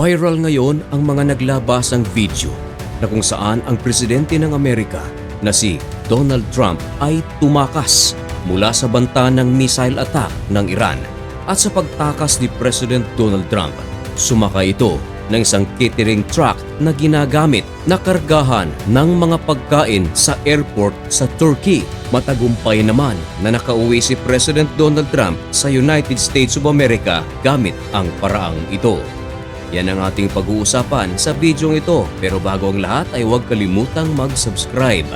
Viral ngayon ang mga naglabasang video na kung saan ang presidente ng Amerika na si Donald Trump ay tumakas mula sa banta ng missile attack ng Iran. At sa pagtakas ni President Donald Trump, sumakay ito ng isang catering truck na ginagamit na kargahan ng mga pagkain sa airport sa Turkey. Matagumpay naman na nakauwi si President Donald Trump sa United States of America gamit ang paraang ito. Yan ang ating pag-uusapan sa bidyong ito, pero bago ang lahat ay huwag kalimutang mag-subscribe.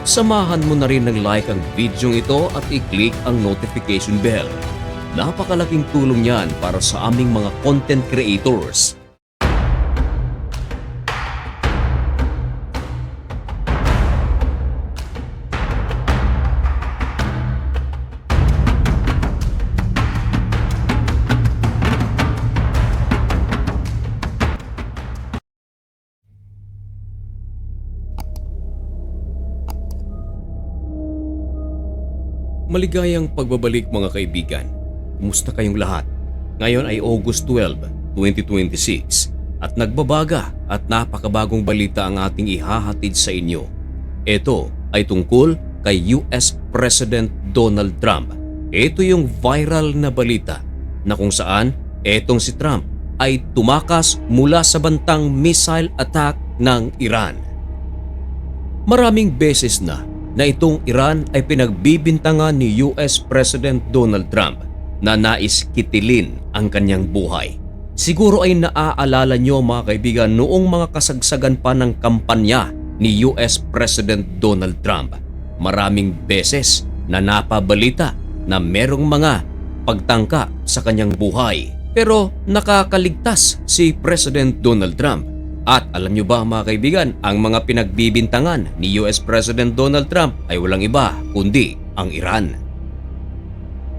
Samahan mo na rin ng like ang bidyong ito at i-click ang notification bell. Napakalaking tulong yan para sa aming mga content creators. Maligayang pagbabalik mga kaibigan. Kumusta kayong lahat? Ngayon ay August 12, 2026 at nagbabaga at napakabagong balita ang ating ihahatid sa inyo. Ito ay tungkol kay US President Donald Trump. Ito yung viral na balita na kung saan etong si Trump ay tumakas mula sa bantang missile attack ng Iran. Maraming beses na itong Iran ay pinagbibintangan ni US President Donald Trump na nais kitilin ang kanyang buhay. Siguro ay naaalala nyo mga kaibigan noong mga kasagsagan pa ng kampanya ni US President Donald Trump. Maraming beses na napabalita na merong mga pagtangka sa kanyang buhay. Pero nakakaligtas si President Donald Trump. At alam nyo ba mga kaibigan, ang mga pinagbibintangan ni US President Donald Trump ay walang iba kundi ang Iran.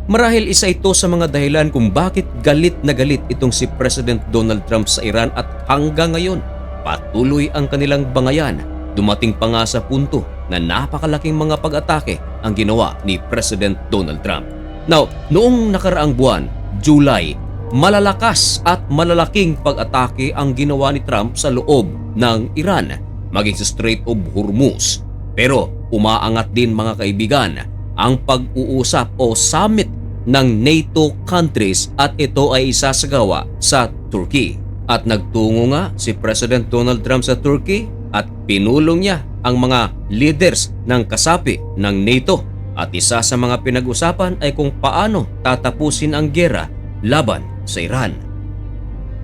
Marahil isa ito sa mga dahilan kung bakit galit na galit itong si President Donald Trump sa Iran at hanggang ngayon patuloy ang kanilang bangayan. Dumating pa nga sa punto na napakalaking mga pag-atake ang ginawa ni President Donald Trump. Now, noong nakaraang buwan, July, malalakas at malalaking pag-atake ang ginawa ni Trump sa loob ng Iran, maging sa Strait of Hormuz. Pero umaangat din mga kaibigan ang pag-uusap o summit ng NATO countries at ito ay isasagawa sa Turkey. At nagtungo nga si President Donald Trump sa Turkey at pinulong niya ang mga leaders ng kasapi ng NATO. At isa sa mga pinag-usapan ay kung paano tatapusin ang giyera laban sa Iran.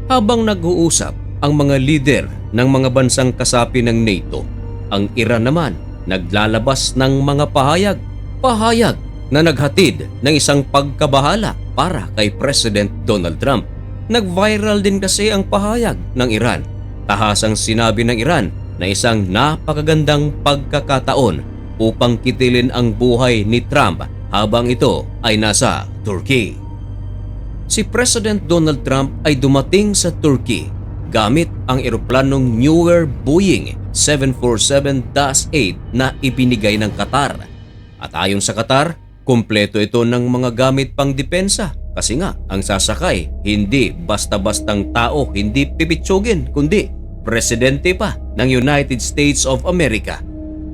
Habang nag-uusap ang mga leader ng mga bansang kasapi ng NATO, ang Iran naman naglalabas ng mga pahayag na naghatid ng isang pagkabahala para kay President Donald Trump. Nag-viral din kasi ang pahayag ng Iran. Tahasang sinabi ng Iran na isang napakagandang pagkakataon upang kitilin ang buhay ni Trump habang ito ay nasa Turkey. Si President Donald Trump ay dumating sa Turkey gamit ang eroplanong newer Boeing 747-8 na ibinigay ng Qatar. At ayon sa Qatar, kumpleto ito ng mga gamit pang depensa kasi nga ang sasakay hindi basta-bastang tao, hindi pipitsugin kundi presidente pa ng United States of America.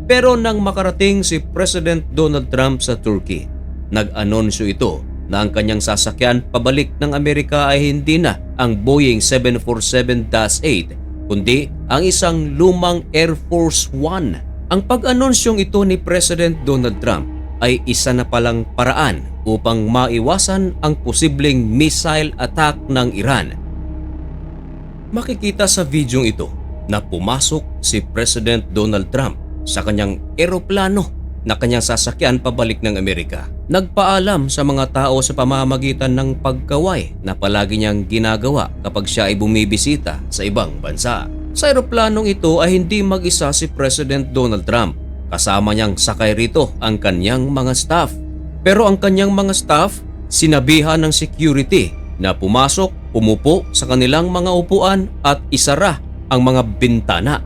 Pero nang makarating si President Donald Trump sa Turkey, nag-anunsyo ito na ang kanyang sasakyan pabalik ng Amerika ay hindi na ang Boeing 747-8 kundi ang isang lumang Air Force One. Ang pag-anunsyong ito ni President Donald Trump ay isa na palang paraan upang maiwasan ang posibleng missile attack ng Iran. Makikita sa videong ito na pumasok si President Donald Trump sa kanyang eroplano na kanyang sasakyan pabalik ng Amerika. Nagpaalam sa mga tao sa pamamagitan ng pagkaway na palagi niyang ginagawa kapag siya ay bumibisita sa ibang bansa. Sa eroplanong ito ay hindi mag-isa si President Donald Trump. Kasama niyang sakay rito ang kanyang mga staff. Pero ang kanyang mga staff, sinabihan ng security na pumasok, umupo sa kanilang mga upuan at isara ang mga bintana.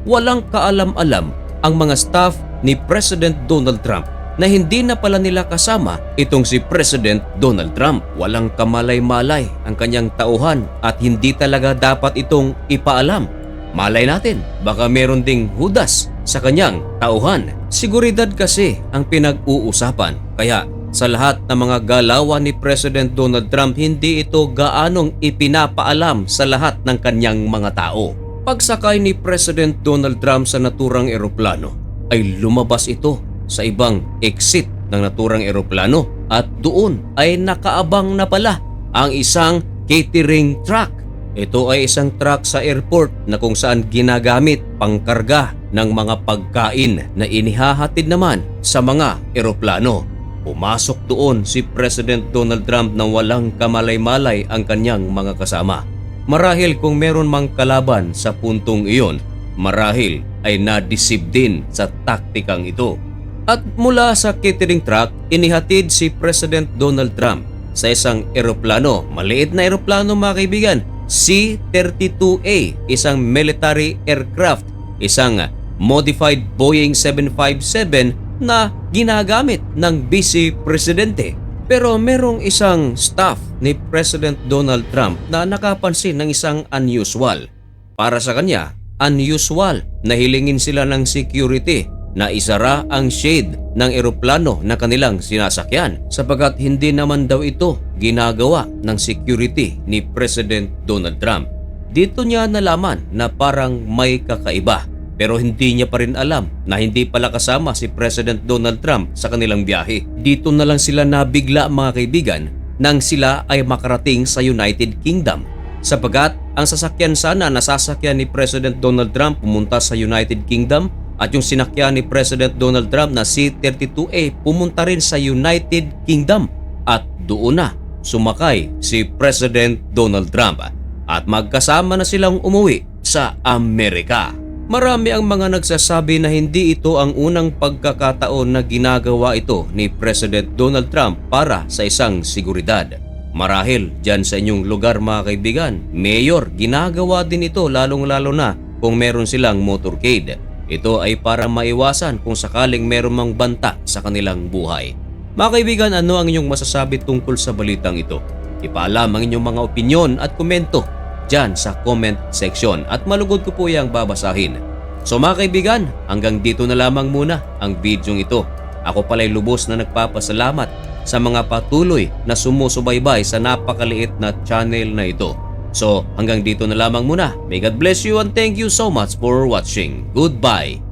Walang kaalam-alam ang mga staff ni President Donald Trump na hindi na pala nila kasama itong si President Donald Trump. Walang kamalay-malay ang kanyang tauhan at hindi talaga dapat itong ipaalam. Malay natin, baka meron ding hudas sa kanyang tauhan. Seguridad kasi ang pinag-uusapan. Kaya sa lahat ng mga galawan ni President Donald Trump, hindi ito gaanong ipinapaalam sa lahat ng kanyang mga tao. Pagsakay ni President Donald Trump sa naturang eroplano, ay lumabas ito sa ibang exit ng naturang eroplano at doon ay nakaabang na pala ang isang catering truck. Ito ay isang truck sa airport na kung saan ginagamit pangkarga ng mga pagkain na inihahatid naman sa mga eroplano. Pumasok doon si President Donald Trump nang walang kamalay-malay ang kanyang mga kasama. Marahil kung meron mang kalaban sa puntong iyon, marahil ay na-deceive din sa taktikang ito. At mula sa catering truck, inihatid si President Donald Trump sa isang eroplano. Maliit na eroplano mga kaibigan, C-32A, isang military aircraft, isang modified Boeing 757 na ginagamit ng Vice Presidente. Pero merong isang staff ni President Donald Trump na nakapansin ng isang unusual. Para sa kanya, unusual na hilingin sila ng security na isara ang shade ng eroplano na kanilang sinasakyan sapagkat hindi naman daw ito ginagawa ng security ni President Donald Trump. Dito niya nalaman na parang may kakaiba pero hindi niya pa rin alam na hindi pala kasama si President Donald Trump sa kanilang biyahe. Dito na lang sila nabigla mga kaibigan nang sila ay makarating sa United Kingdom sapagkat ang sasakyan sana na sasakyan ni President Donald Trump pumunta sa United Kingdom at yung sinakyan ni President Donald Trump na C-32A pumunta rin sa United Kingdom at doon na sumakay si President Donald Trump at magkasama na silang umuwi sa Amerika. Marami ang mga nagsasabi na hindi ito ang unang pagkakataon na ginagawa ito ni President Donald Trump para sa isang seguridad. Marahil dyan sa inyong lugar mga kaibigan, mayor, ginagawa din ito lalong-lalo na kung meron silang motorcade. Ito ay para maiwasan kung sakaling meron mang banta sa kanilang buhay. Mga kaibigan, ano ang inyong masasabi tungkol sa balitang ito? Ipaalam ang inyong mga opinyon at komento dyan sa comment section at malugod ko po yung babasahin. So mga kaibigan, hanggang dito na lamang muna ang video ito. Ako pala'y lubos na nagpapasalamat sa mga patuloy na sumusubaybay sa napakaliit na channel na ito. So hanggang dito na lamang muna. May God bless you and thank you so much for watching. Goodbye.